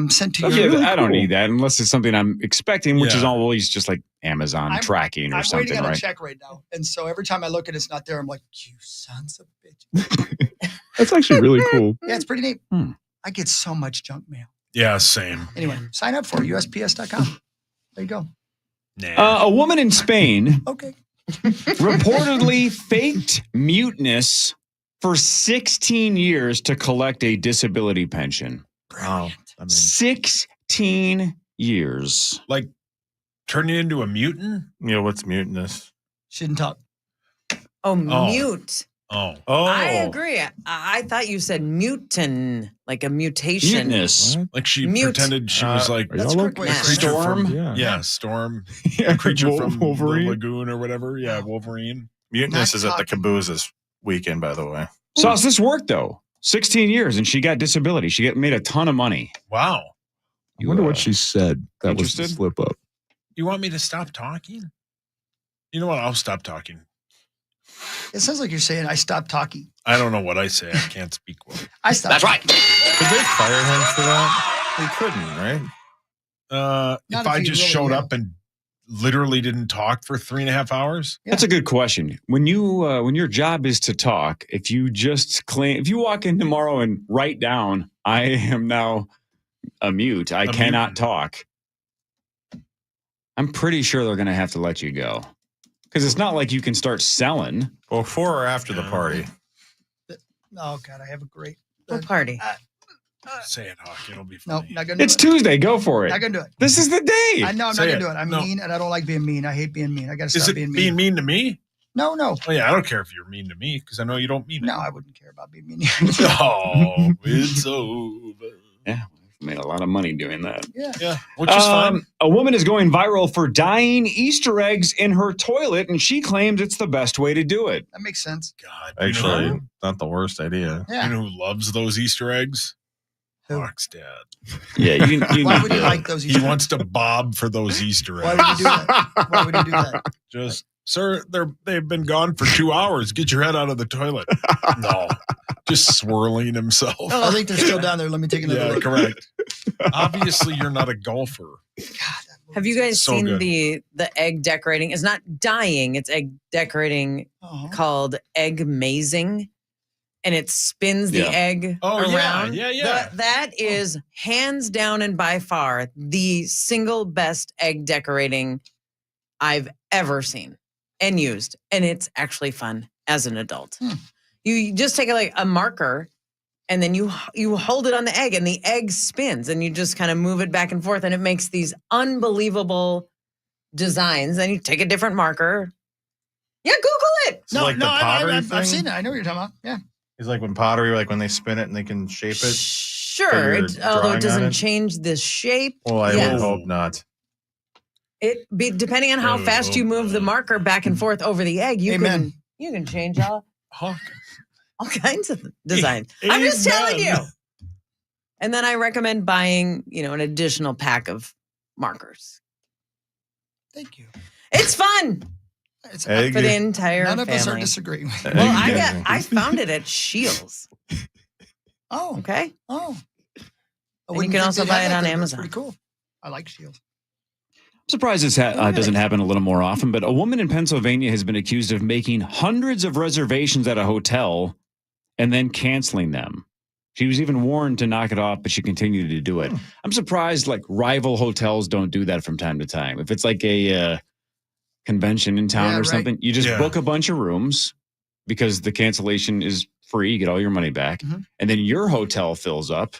sent to Okay, you. but I don't need that unless it's something I'm expecting, which is Yeah. always just like Amazon tracking or I'm something, waiting on right? a check right now. And so every time I look and it's not there, I'm like, you sons of bitches. That's actually really cool. Yeah, it's pretty neat. Hmm. I get so much junk mail. Yeah, same. Anyway, sign up for it, USPS.com. There you go. A woman in Spain Okay. reportedly faked muteness for 16 years to collect a disability pension. Wow. 16 years. Like turning into a mutant? What's mutinous? Shouldn't talk. Oh, mute. Oh. I agree. I thought you said mutin, like a mutation. Mutinous. Like she Mute. pretended she was like That's a a quick way to say it. creature Storm? from Storm. A creature from the lagoon or whatever. Yeah, Wolverine. Mutinous Not is at the talking. caboose this weekend, by the way. So how's this work though? 16 years and she got disability. She made a ton of money. Wow. I wonder what she said that was the interested? slip up. You want me to stop talking? You know what? I'll stop talking. It sounds like you're saying I stopped talking. I don't know what I say. I can't speak well. I stopped. That's right. Could they fire him for that? They couldn't, right? Not If if I you just really showed know. up and literally didn't talk for 3.5 hours? That's a good question. When your job is to talk, if you walk in tomorrow and write down, I am now a mute, I cannot talk, I'm pretty sure they're going to have to let you go. Because it's not like you can start selling. Before or after the party? Oh, God, I have a great. What party? Say it, Hawk. It'll be No, funny. not going to do It's it. Tuesday. Go for it. Not going to do it. This is the day. I know I'm Say not going it. to do it. I'm No. mean, and I don't like being mean. I hate being mean. I got to Is stop it being being mean. mean to me? No. Oh, yeah. I don't care if you're mean to me because I know you don't mean it. No, I wouldn't care about being mean. Oh, it's over. Yeah, we've made a lot of money doing that. Yeah, which is fine. A woman is going viral for dyeing Easter eggs in her toilet, and she claims it's the best way to do it. That makes sense. God, Actually, not the worst idea. Yeah. You know who loves those Easter eggs? Who? Hawk's dad. Yeah, you Why would you like those He Easter eggs? wants to bob for those Easter Why eggs. would you do that? Why would you do that? Just, sir, they've been gone for 2 hours. Get your head out of the toilet. No, just swirling himself. I think they're still down there. Let me take another Yeah, look. correct. Obviously, you're not a golfer. Have you guys So seen good. the egg decorating? It's not dyeing, it's egg decorating called egg mazing. And it spins the Yeah. egg Oh, yeah, around. yeah. That is hands down and by far the single best egg decorating I've ever seen and used. And it's actually fun as an adult. You just take a marker and then you hold it on the egg and the egg spins and you just kind of move it back and forth and it makes these unbelievable designs. Then you take a different marker. Yeah, Google it. So like the pottery I've thing? seen it. I know what you're talking about. Yeah. It's like when pottery, like when they spin it and they can shape it. Sure, you're although drawing it on doesn't it? change the shape. Well, I Yes. would hope not. Depending on how fast you move the marker back and forth over the egg, you Amen. can change all Hawk. kinds of designs. I'm just telling you. And then I recommend buying, an additional pack of markers. Thank you. It's fun It's Egg. for the entire None of us are family. disagreeing with you. Well, Egg. I found it at Shields. Oh. Okay. Oh. I you wouldn't can think also they'd buy have it that on there, but it's Amazon. pretty cool. I like Shields. I'm surprised this doesn't happen a little more often, but a woman in Pennsylvania has been accused of making hundreds of reservations at a hotel and then canceling them. She was even warned to knock it off, but she continued to do it. I'm surprised rival hotels don't do that from time to time. If it's like a convention in town or something, you just book a bunch of rooms because the cancellation is free. You get all your money back. And then your hotel fills up.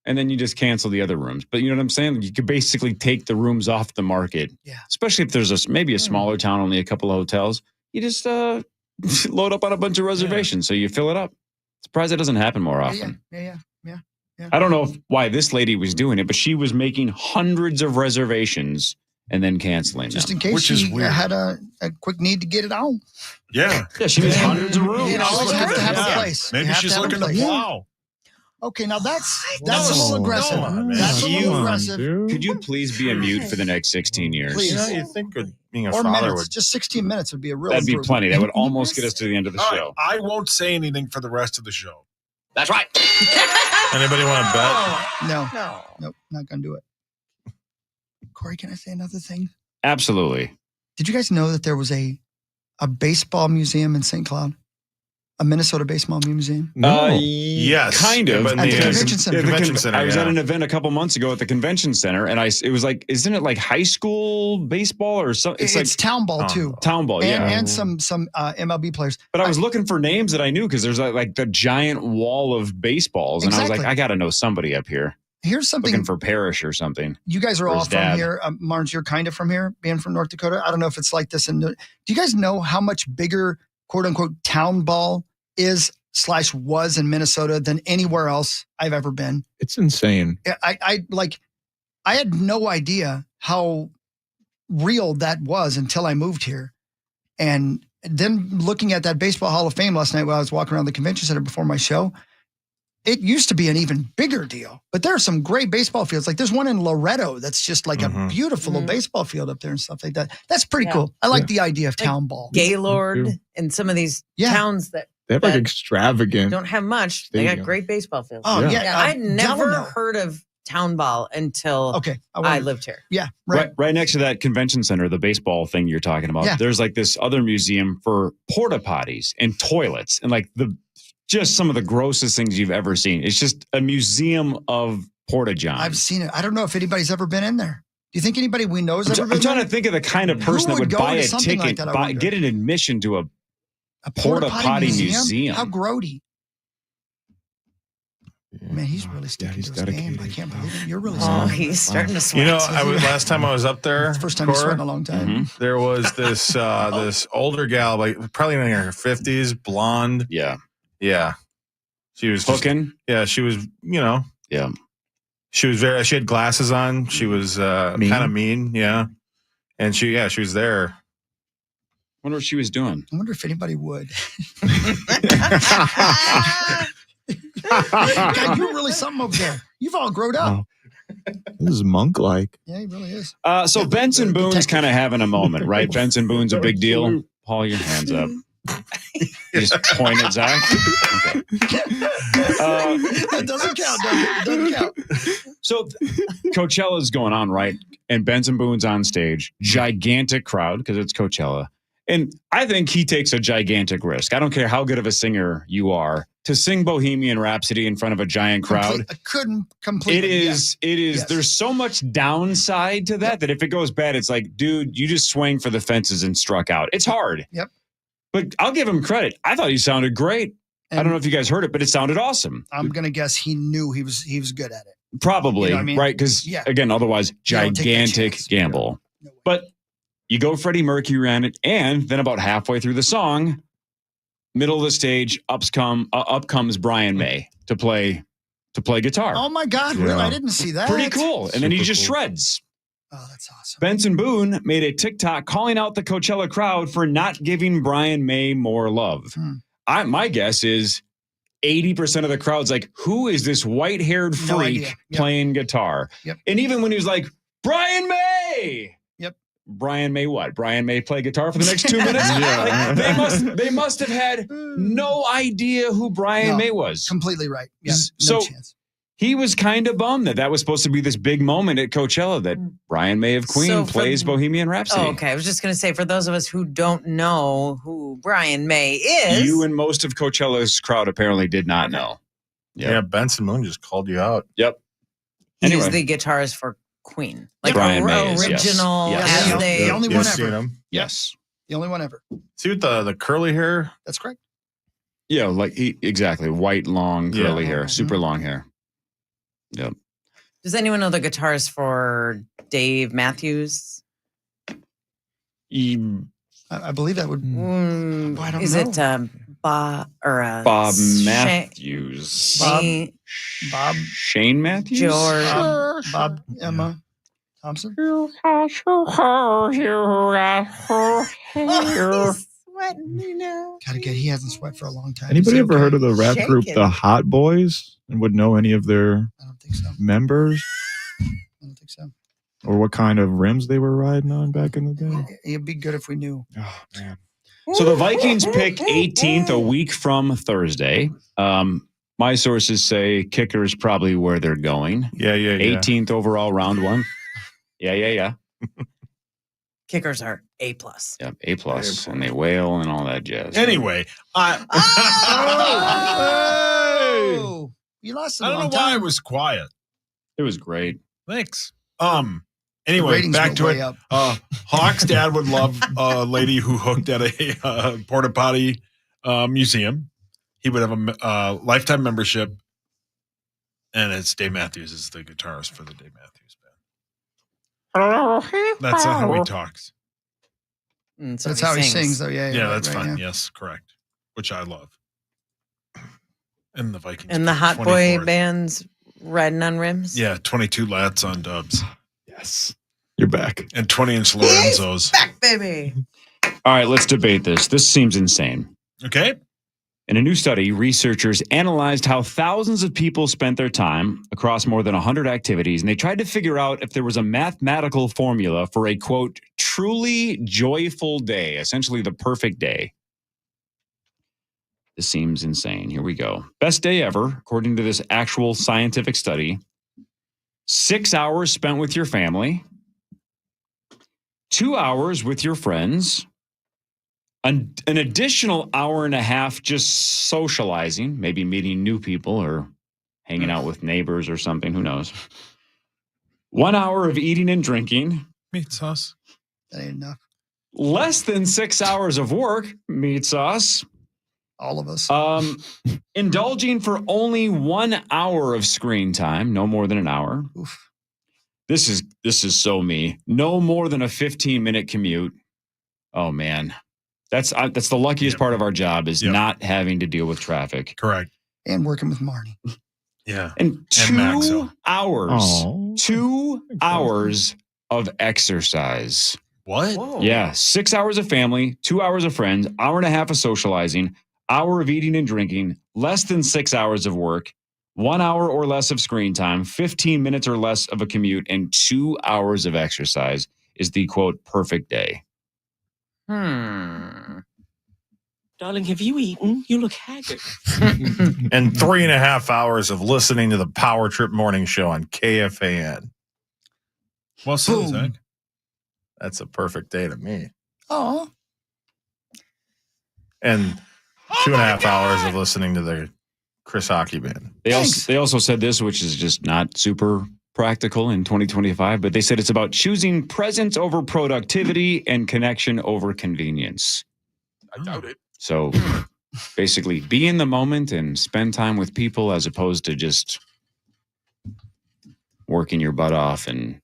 And then you just cancel the other rooms. But you know what I'm saying? You could basically take the rooms off the market. Yeah. Especially if there's maybe a smaller town, only a couple of hotels. You just load up on a bunch of reservations. So you fill it up. Surprised it doesn't happen more often. Yeah. I don't know why this lady was doing it, but she was making hundreds of reservations and then canceling Just them. in case Which is she weird. had a quick need to get it on. Yeah. Yeah, she made hundreds of rooms. You always have to have a place. You Maybe have she's to have a looking to place. plow. Okay, now that's a little aggressive. That's a little aggressive. Could you please be a mute for the next 16 years? Please. You think being a Or father minutes. would. Just 16 minutes would be a real That'd be improvement. plenty. That would almost get us to the end of the All show. right, I won't say anything for the rest of the show. That's right. Anybody want to bet? No. Nope, not going to do it. Corey, can I say another thing? Absolutely. Did you guys know that there was a baseball museum in St. Cloud? A Minnesota baseball museum? Yes. Kind of. But At the convention center. Convention center, I was at yeah. an event a couple months ago at the convention center, and it was like, isn't it like high school baseball or something? It's like town ball too. Town ball, yeah. And some MLB players. But I was looking for names that I knew because there's like the giant wall of baseballs, and I was like, Exactly. I got to know somebody up here. Here's something. Looking for Parrish or something. You guys are Or all his from dad. here. Marnes, you're kind of from here, being from North Dakota. I don't know if it's like this. Do you guys know how much bigger, quote unquote, town ball is/was in Minnesota than anywhere else I've ever been? It's insane. I had no idea how real that was until I moved here. And then looking at that Baseball Hall of Fame last night while I was walking around the convention center before my show, it used to be an even bigger deal. But there are some great baseball fields. Like there's one in Loretto that's just like a beautiful little baseball field up there and stuff like that. That's pretty cool. I like the idea of town ball. Gaylord and some of these towns that They have like extravagant. don't have much. They got stadium. great baseball fields. Oh, yeah. I'd never Delano. heard of town ball until I lived here. Yeah. Right next to that convention center, the baseball thing you're talking about, Yeah. there's like this other museum for porta potties and toilets and like just some of the grossest things you've ever seen. It's just a museum of porta johns. I've seen it. I don't know if anybody's ever been in there. Do you think anybody we know has ever been I'm trying there? to think of the kind of Who person that would go buy to a something ticket, like that, I wonder? get an admission to a Porta porta-potty museum. How grody. Man, he's really sticking to his game. I can't believe it. You're really he's starting to sweat. You know, last time I was up there, It's the first time he's Cora, sweating in a long time. there was this this older gal, like probably in her 50s, blonde. Yeah. She was hooking. Yeah, she was. Yeah. She was she had glasses on. She was kind of mean. Yeah, and she was there. Wonder what she was doing. I wonder if anybody would. God, you're really something over there. You've all grown up. This is monk-like. Yeah, he really is. So Benson Boone's kind of having a moment, right? Benson Boone's a big deal. Paul, your hands up. You just point at Zach. Okay. That doesn't count, does it? It doesn't count. So Coachella's going on, right? And Benson Boone's on stage. Gigantic crowd because it's Coachella. And I think he takes a gigantic risk. I don't care how good of a singer you are. To sing Bohemian Rhapsody in front of a giant crowd. I couldn't completely. It is. Yes. There's so much downside to that if it goes bad, it's like, dude, you just swing for the fences and struck out. It's hard. Yep. But I'll give him credit. I thought he sounded great. I don't know if you guys heard it, but it sounded awesome. I'm gonna guess he knew he was good at it. Probably, You know what I mean? right? Because again, otherwise, You don't take that gigantic gamble. But you go Freddie Mercury on it, and then about halfway through the song, middle of the stage, up comes Brian May to play guitar. Oh my God! Really? I didn't see that. Pretty cool. And then he just shreds. Oh, that's awesome. Benson Boone made a TikTok calling out the Coachella crowd for not giving Brian May more love. My guess is 80% of the crowd's like, who is this white-haired No freak idea. Yep. playing guitar? Yep. And even when he was like, Brian May! Yep. Brian May what? Brian May play guitar for the next 2 minutes? Yeah. Like, they must have had no idea who Brian May was. Completely right. Yeah. So No chance. he was kind of bummed that was supposed to be this big moment at Coachella that Brian May of Queen So for- plays Bohemian Rhapsody. Oh, okay. I was just going to say, for those of us who don't know who Brian May is, You and most of Coachella's crowd apparently did not know. Yeah, Benson Boone just called you out. Yep. he's Anyway. the guitarist for Queen. Like Brian May is, yes. original Yes. as The they... only You've one seen ever. him. Yes. The only one ever. See with the curly hair? That's correct. Yeah, like exactly. White, long, curly Yeah. hair, super long hair. Yep. Does anyone know the guitarist for Dave Matthews? I believe that would. I don't Is know. it Bob or Bob Shane- Matthews. Bob Shane Matthews? George. Bob Emma Thompson. Sweating, you know. Gotta get. He hasn't sweat for a long time. Anybody Is he ever okay? heard of the rap group Shaking. The Hot Boys and would know any of their I don't think so. members I don't think so. or what kind of rims they were riding on back in the day? It'd be good if we knew. Oh man. So the Vikings pick 18th a week from Thursday. My sources say kickers probably where they're going. Yeah. 18th overall, round one. Yeah. kickers are A+. Yep, A+, and they wail and all that jazz. Anyway, Oh, you lost it. I don't know why I was quiet. It was great. Thanks. Anyway, ratings back went to way it. up. Hawk's dad would love a lady who hooked at a porta potty museum. He would have a lifetime membership, and it's Dave Matthews is the guitarist for the Dave Matthews Band. That's not how he talks. That's how he sings, though. Yeah, Yeah, that's right, fine. yeah. Yes, correct. Which I love. And the Vikings. And the Hot Boy band's riding on rims. Yeah, 22 lats on dubs. Yes. You're back. And 20-inch Lorenzos. Back, baby. All right, let's debate this. This seems insane. Okay. In a new study, researchers analyzed how thousands of people spent their time across more than 100 activities, and they tried to figure out if there was a mathematical formula for a, quote, truly joyful day, essentially the perfect day. This seems insane. Here we go. Best day ever, according to this actual scientific study, 6 hours spent with your family, 2 hours with your friends, an additional hour and a half just socializing, maybe meeting new people or hanging out with neighbors or something. Who knows? 1 hour of eating and drinking. Meat sauce. That ain't enough. Less than 6 hours of work. Meat sauce. All of us. Indulging for only 1 hour of screen time, no more than an hour. Oof. This is so me. No more than a 15-minute commute. Oh man. That's the luckiest part of our job is not having to deal with traffic. Correct. And working with Marnie. Yeah. And 2 hours. Oh. 2 hours of exercise. What? Whoa. Yeah. 6 hours of family, 2 hours of friends, hour and a half of socializing, hour of eating and drinking, less than 6 hours of work, 1 hour or less of screen time, 15 minutes or less of a commute, and 2 hours of exercise is the, quote, perfect day. Darling, have you eaten? You look haggard. And 3.5 hours of listening to the Power Trip Morning Show on KFAN. Well said, Zach. That's a perfect day to me. Oh. And 2.5 hours of listening to the Chris Hockey Band. They also said this, which is just not super practical in 2025, but they said it's about choosing presence over productivity and connection over convenience. I doubt it. So basically be in the moment and spend time with people as opposed to just working your butt off and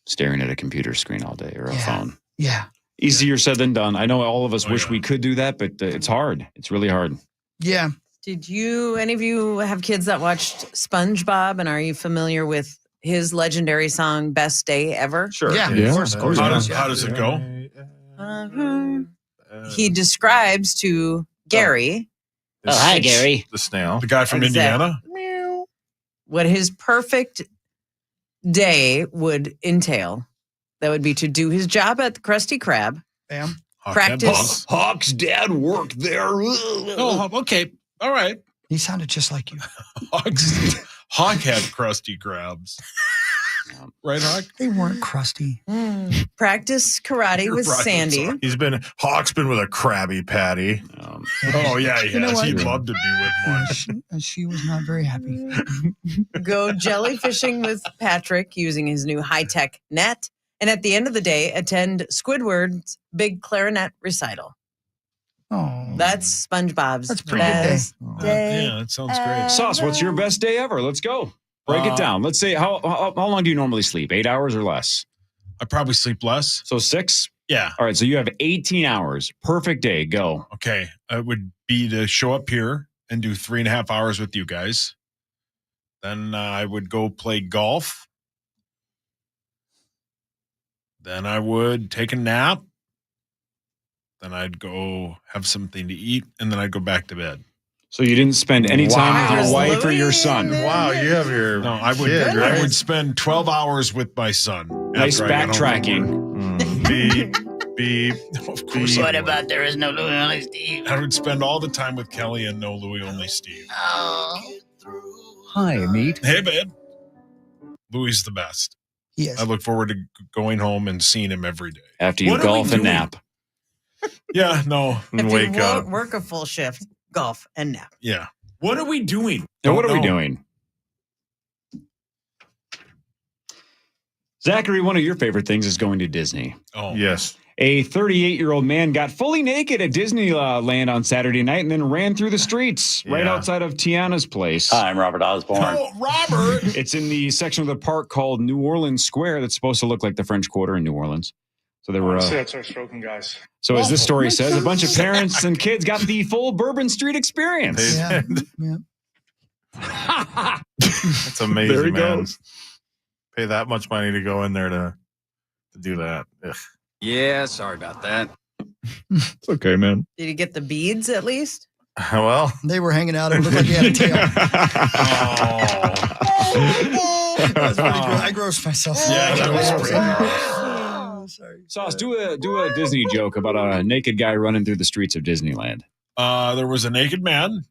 staring at a computer screen all day or a phone. Yeah. Easier said than done. I know all of us wish we could do that, but it's hard. It's really hard. Yeah. Did any of you have kids that watched SpongeBob, and are you familiar with his legendary song "Best Day Ever"? Sure. Yeah. Of course. How does it go? He describes to Gary hi, Gary. The snail. The guy from Indiana? what his perfect day would entail. That would be to do his job at the Krusty Krab. Bam. Practice. Hawk's dad worked there. Oh, okay. All right. He sounded just like you. Hawk had Krusty Krabs. Right, Hawk? They weren't crusty. Practice karate with Sandy. Hawk's been with a Krabby Patty. Oh, yeah, he You know has. what? He'd love to be with one. She was not very happy. Go jellyfishing with Patrick using his new high-tech net. And at the end of the day, attend Squidward's big clarinet recital. Oh, That's SpongeBob's That's a pretty good day. best day. Yeah, that sounds great. Sauce, what's your best day ever? Let's go. Break it down. Let's say, how long do you normally sleep? 8 hours or less? I probably sleep less. So 6? Yeah. All right, so you have 18 hours. Perfect day. Go. Okay. It would be to show up here and do 3.5 hours with you guys. Then I would go play golf. Then I would take a nap. Then I'd go have something to eat. And then I'd go back to bed. So you didn't spend any time with your wife or your son? Wow, you have your No, I would. kid, I right? would spend 12 hours with my son. Nice after I got home from backtracking. work. Beep. Of course. What about there is no Louis, only Steve? I would spend all the time with Kelly and no Louis, only Steve. Oh. Hi, meat. Hey, babe. Louis is the best. He is. I look forward to going home and seeing him every day. After you golf and nap. Yeah, no. If Wake you up. work a full shift, golf and nap. Yeah. What are we doing? Now, what are we doing? Zachary, one of your favorite things is going to Disney. Oh, yes. A 38-year-old man got fully naked at Disneyland on Saturday night and then ran through the streets right outside of Tiana's place. Hi, I'm Robert Osborne. Oh, Robert! It's in the section of the park called New Orleans Square that's supposed to look like the French Quarter in New Orleans. So there were. That's our stroking, guys. So as this story says, a bunch of parents and kids got the full Bourbon Street experience. Yeah. That's amazing, There he man. goes. Pay that much money to go in there to do that. Ugh. Yeah, sorry about that. It's okay, man. Did you get the beads at least? Well, They were hanging out. It looked like he had a tail. That's pretty gross. I grossed myself. Yeah, that was pretty Oh, sorry. Sauce, do a Disney joke about a naked guy running through the streets of Disneyland. There was a naked man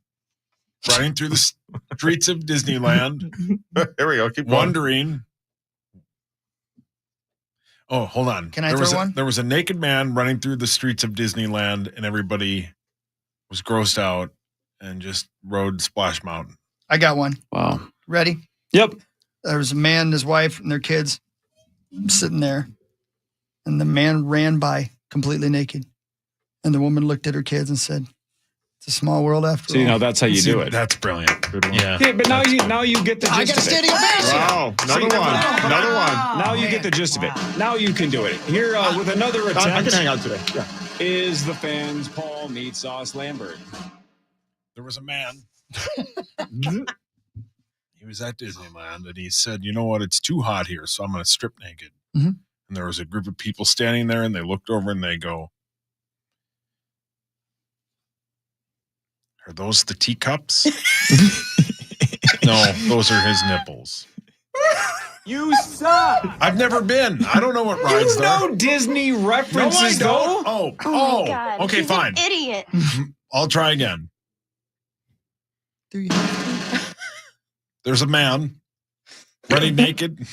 running through the streets of Disneyland, here we go. Keep going. wondering. Oh, hold on. Can I throw one? There was a naked man running through the streets of Disneyland, and everybody was grossed out and just rode Splash Mountain. I got one. Wow. Ready? Yep. There was a man and his wife and their kids sitting there. And the man ran by completely naked. And the woman looked at her kids and said, "It's a small world after So, all." that's how you do it. That's brilliant. Good one. Yeah. Yeah, but now you get the gist I got a of it. standing ovation. Wow. Another one. Another one. Now you get the gist of it. Now you can do it. Here with another I attempt can hang out today. Yeah. is the fans Paul Meat Sauce Lambert. There was a man. He was at Disneyland, and he said, "You know what? It's too hot here, so I'm going to strip naked." Mhm. And there was a group of people standing there, and they looked over and they go, "Are those the teacups?" No, those are his nipples. You suck. I've never been. I don't know what rides there. know Disney references, no, I though. don't. Oh my God. Okay, He's fine. An idiot. I'll try again. Do you? There's a man running naked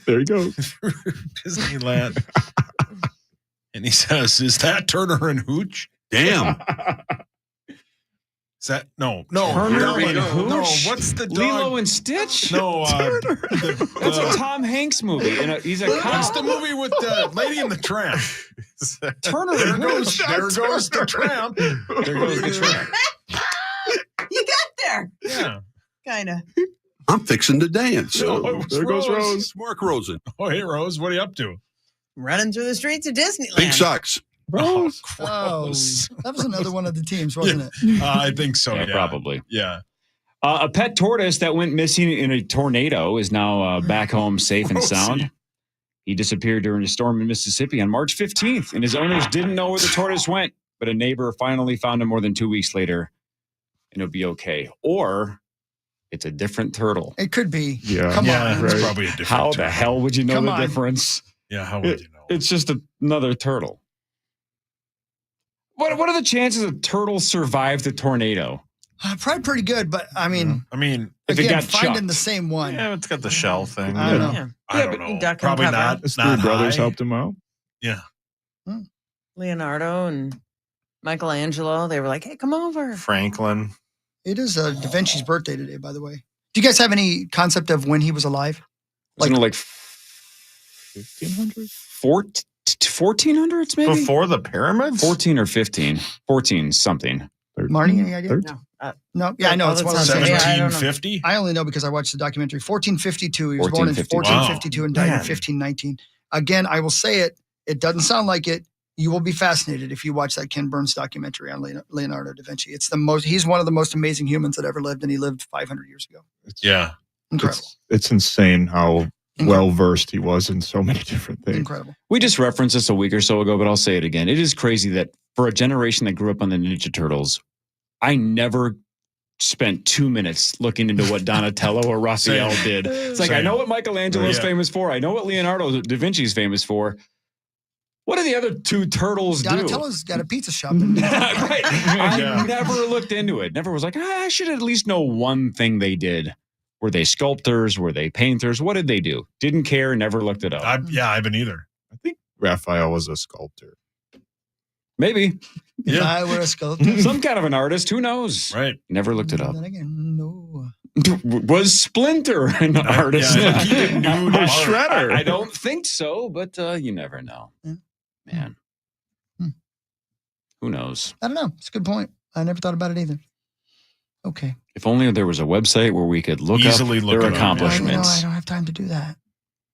There you go. through Disneyland. And he says, "Is that Turner and Hooch?" Damn. Is that no? Turner and no, Hooch? what's the dog? Lilo and Stitch? No, That's a Tom Hanks movie. And he's a what's cop. the movie with the Lady and the Tramp? Turner There and goes, Hooch. there goes the tramp. There goes the tramp. You got there. Yeah. Kind of. I'm fixing to dance. No, it was There goes Rose. Mark Rosen. Oh, hey, Rose, what are you up to? Running through the streets of Disneyland. Big sucks. Rose. Oh, Gross. that was another one of the teams, wasn't it? I think so. Yeah, Yeah, probably. Yeah. A pet tortoise that went missing in a tornado is now back home safe and sound. Rosie. He disappeared during a storm in Mississippi on March 15th, and his owners didn't know where the tortoise went, but a neighbor finally found him more than 2 weeks later, and it'll be okay. Or it's a different turtle. It could be. Yeah. Come Yeah, on. it's Right. probably a different How turtle. the hell would you know Come the on. difference? Yeah, how would you know? It's just another turtle. What are the chances a turtle survived the tornado? Probably pretty good, but I mean, I mean, If it again, got finding chucked. the same one. Yeah, it's got the shell thing. I don't know. Yeah. I Yeah, don't but know. duck and Probably cover. not. His Not three brothers high. helped him out. Yeah. Leonardo and Michelangelo, they were like, "Hey, come over." Franklin. It is Da Vinci's birthday today, by the way. Do you guys have any concept of when he was alive? Wasn't it like 1500? 1400s maybe? Before the pyramids? 14 or 15. 14 something. Marty, any idea? 13? No. Yeah, I know. It's one of those things. Yeah, I don't know. 1750? I only know because I watched the documentary. 1452. He was born in 1452. 1452 and died in Man. 1519. Again, I will say it. It doesn't sound like it. You will be fascinated if you watch that Ken Burns documentary on Leonardo da Vinci. It's the most. He's one of the most amazing humans that ever lived, and he lived 500 years ago. Yeah. Incredible. It's insane how well versed he was in so many different things. Incredible. We just referenced this a week or so ago, but I'll say it again. It is crazy that for a generation that grew up on the Ninja Turtles, I never spent 2 minutes looking into what Donatello or Raphael Same. did. It's like, Same. I know what Michelangelo's Yeah. famous for. I know what Leonardo da Vinci's famous for. What do the other two turtles do? Donatello's got a pizza shop. In Right. I Yeah. never looked into it. Never was like, I should at least know one thing they did Were they sculptors? Were they painters? What did they do? Didn't care, never looked it up. I haven't either. I think Raphael was a sculptor. Maybe. If I were a sculptor. Some kind of an artist. Who knows? Right. Never looked it up. Then again, no. Was Splinter an artist? Yeah, he didn't do Or art. Shredder? I don't think so, but you never know. Yeah. Man. Who knows? I don't know. It's a good point. I never thought about it either. Okay. If only there was a website where we could Easily up look their it up, yeah. accomplishments. I don't have time to do that.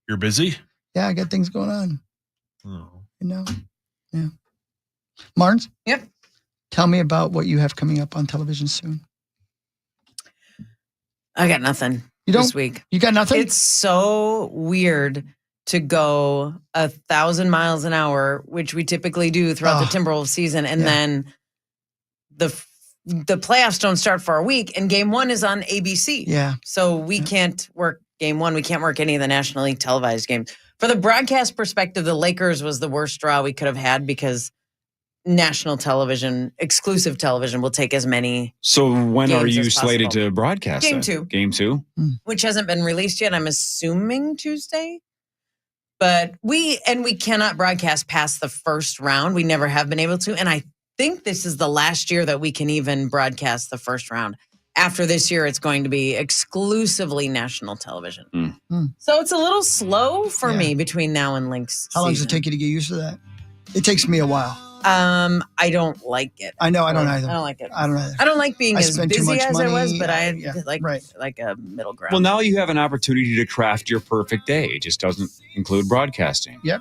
You're busy? Yeah, I got things going on. Oh. Yeah. Marnes? Yep. Tell me about what you have coming up on television soon. I got nothing this week. You got nothing? It's so weird to go 1,000 miles an hour, which we typically do throughout the Timberwolves season, and then the playoffs don't start for a week, and game one is on ABC. Yeah. So we can't work game one. We can't work any of the National League televised games. For the broadcast perspective, the Lakers was the worst draw we could have had because national television, exclusive television, will take as many. So when are games you as slated possible. to broadcast? Game then? two. Game 2? Which hasn't been released yet. I'm assuming Tuesday. But we cannot broadcast past the first round. We never have been able to. And I think this is the last year that we can even broadcast the first round. After this year, it's going to be exclusively national television. So it's a little slow for me between now and Link's How long does it season. take you to get used to that? It takes me a while. I don't like it. I know. I don't either. I don't like it. I don't either. I don't like being I as spend too busy much as I was, money. but I Yeah, like a middle ground. Well, now you have an opportunity to craft your perfect day. It just doesn't include broadcasting. Yep.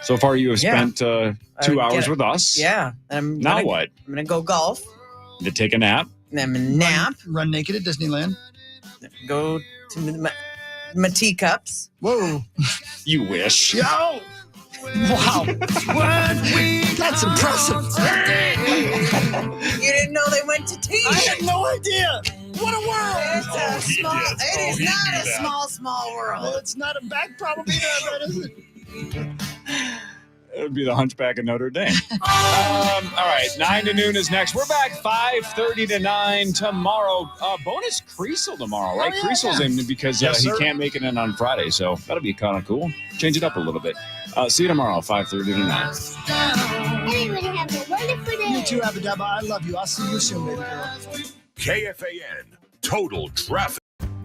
So far, you have spent 2 hours with us. Yeah. Now what? I'm going to go golf. To take a nap? Then I'm going to nap. Run naked at Disneyland. Go to my teacups. Whoa. You wish. Yo! Wow. That's impressive. You didn't know they went to tea. I had no idea. What a world. It's a small, it is not a small world. Well, it's not a back probably that bad, is it? It would be the Hunchback of Notre Dame. All right, 9 to noon is next. We're back 5:30 to 9 tomorrow. Bonus Creasel tomorrow, right? Creasel's in because he can't make it in on Friday, so that'll be kind of cool. Change it up a little bit. See you tomorrow, 5:30 to 9. Everybody have a wonderful day. You too, Abadabba. I love you. I'll see you soon, baby girl. KFAN Total Traffic.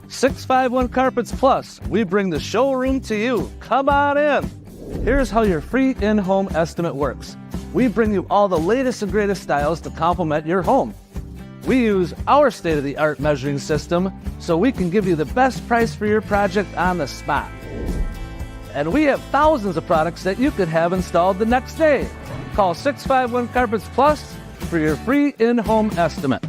651 Carpets Plus. We bring the showroom to you. Come on in. Here's how your free in-home estimate works. We bring you all the latest and greatest styles to complement your home. We use our state-of-the-art measuring system so we can give you the best price for your project on the spot. And we have thousands of products that you could have installed the next day. Call 651 Carpets Plus for your free in-home estimate.